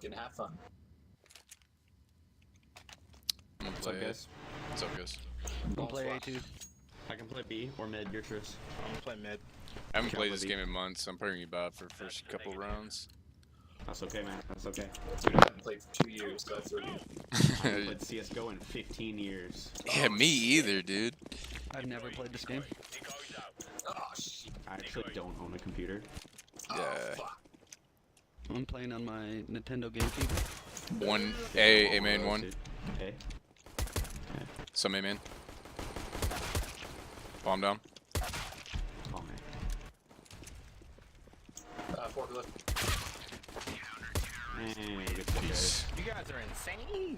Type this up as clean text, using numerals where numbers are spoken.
luck and have fun. What's up, guys? What's up, guys? I'm gonna play A2. I can play B or mid, your choice. I'm gonna play mid. I haven't played Can't this play game in months, so I'm probably gonna be bad for the first couple rounds. That's okay, man. That's okay. Dude, I haven't played for 2 years, so that's really I haven't played CSGO in 15 years. Yeah, me either, dude. I've never played this game. Oh, shit. I actually don't own a computer. Yeah. Oh, fuck. I'm playing on my Nintendo GameCube. One A main one. Okay. Some A main. Bomb down. Oh, man. Forklift. Good shit, guys. You guys are insane.